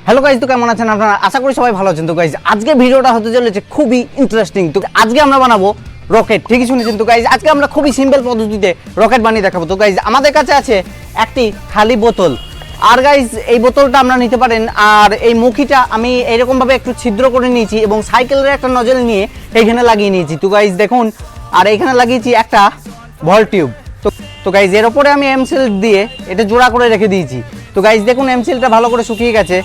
Hello guys, তো কেমন আছেন আপনারা? আশা করি সবাই ভালো আছেন। তো গাইজ আজকে ভিডিওটা হতে চলেছে খুবই ইন্টারেস্টিং। তো আজকে আমরা বানাবো রকেট, ঠিকই শুনেছেন। তো গাইজ আজকে আমরা খুবই সিম্পল পদ্ধতিতে রকেট বানিয়ে দেখাবো। তো গাইজ আমাদের কাছে আছে একটি খালি বোতল, আর গাইজ এই বোতলটা আমরা নিতে পারেন। আর এই মুখিটা আমি এইরকমভাবে একটু ছিদ্র করে নিয়েছি এবং সাইকেলের একটা নজল নিয়ে এইখানে লাগিয়ে নিয়েছি। তো গাইজ দেখুন, আর এইখানে লাগিয়েছি একটা ভল টিউব। তো গাইজ এর ওপরে আমি এমসিল দিয়ে এটা জোড়া করে রেখে দিয়েছি। তো গাইজ দেখুন, এমসিলটা ভালো করে শুকিয়ে গেছে।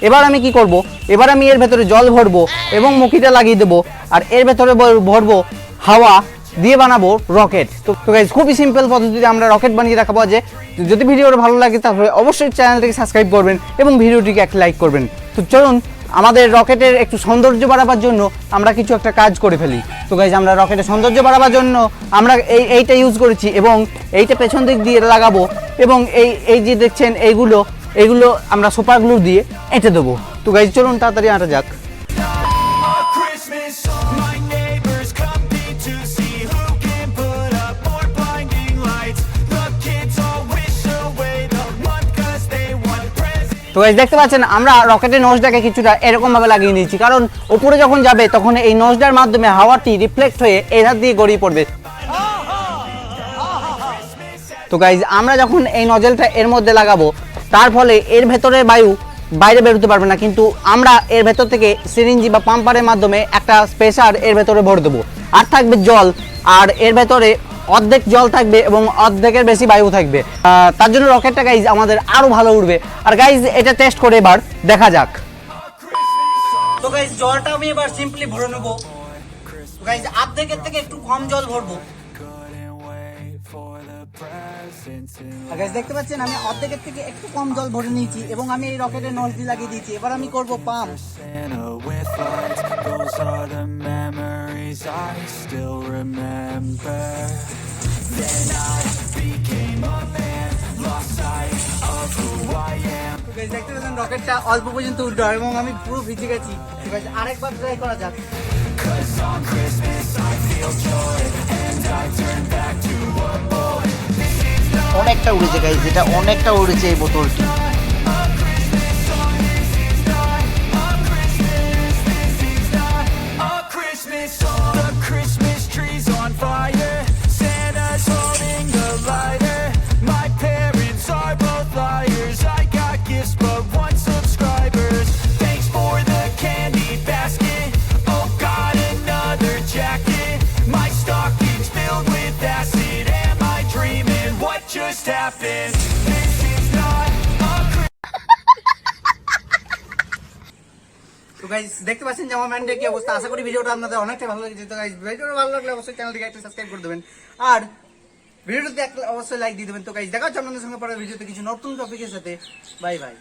এবার আমি কি করব, এবার আমি এর ভেতরে জল ভরবো এবং মুখিটা লাগিয়ে দেবো, আর এর ভেতরে ভরবো হাওয়া দিয়ে বানাবো রকেট। তো গাইজ খুবই সিম্পল পদ্ধতিতে আমরা রকেট বানিয়ে দেখাবো। যে যদি ভিডিওটা ভালো লাগে তাহলে অবশ্যই চ্যানেলটিকে সাবস্ক্রাইব করবেন এবং ভিডিওটিকে একটা লাইক করবেন। তো চলুন আমাদের রকেটের একটু সৌন্দর্য বাড়াবার জন্য আমরা কিছু একটা কাজ করে ফেলি। তো গাইজ আমরা রকেটের সৌন্দর্য বাড়াবার জন্য আমরা এইটা ইউজ করেছি এবং এইটা পেছন দিক দিয়ে লাগাবো এবং এই যে দেখছেন এইগুলো আমরা সুপার গ্লু দিয়ে এঁটে দেবো। তো গাইজ চলুন তাড়াতাড়ি আঁটা যাক। তো গাইজ দেখতে পাচ্ছেন আমরা রকেটের নোজটাকে কিছুটা এরকম ভাবে লাগিয়ে নিয়েছি, কারণ উপরে যখন যাবে তখন এই নোজটার মাধ্যমে হাওয়াটি রিফ্লেক্ট হয়ে এর হাত দিয়ে গড়িয়ে পড়বে। তো গাইজ আমরা যখন এই নজেলটা এর মধ্যে লাগাবো তার ফলে এর ভেতরের বায়ু বাইরে বেরোতে পারবে না, কিন্তু আমরা এর ভেতর থেকে সিরিঞ্জি বা পাম্পারের মাধ্যমে একটা প্রেসার এর ভেতরে ভরে দেবো। আর থাকবে জল, আর এর ভেতরে অর্ধেক জল থাকবে এবং অর্ধেকের বেশি বায়ু থাকবে। তার জন্য রকেটটা গাইজ আমাদের আরো ভালো উড়বে। আর গাইজ এটা টেস্ট করে এবার দেখা যাক। তো গাইজ জলটা আমি এবার সিম্পলি ভরে নেবো। গাইজ অর্ধেকের থেকে একটু কম জল ভরবো। আর গাইজ দেখতে পাচ্ছেন আমি অর্ধেকের থেকে একটু কম জল ভরে নিয়েছি এবং আমি এই রকেটের নলটি লাগিয়ে দিয়েছি। এবার আমি করব পাম্প। দেখতে পাচ্ছেন রকেটটা অল্প পর্যন্ত উঠলো এবং আমি পুরো ভিজে গেছি। ঠিক আছে, আরেকবার ট্রাই করা যাক। অনেকটা উড়েছে গাইজ, এটা অনেকটা উড়েছে এই বোতলটি। তো গাইস দেখতে পাচ্ছেন যে আমার ম্যান্ডের কি অবস্থা। আশা করি ভিডিওটা আপনাদের অনেকটা ভালো লেগেছে। তো গাইস ভিডিওটা ভালো লাগলে অবশ্যই চ্যানেলটিকে একটা সাবস্ক্রাইব করে দেবেন আর ভিডিওতে অবশ্যই লাইক দিয়ে দেবেন। তো গাইস দেখা হচ্ছে আপনাদের সঙ্গে পরের ভিডিওতে কিছু নতুন টপিকের সাথে। Bye bye.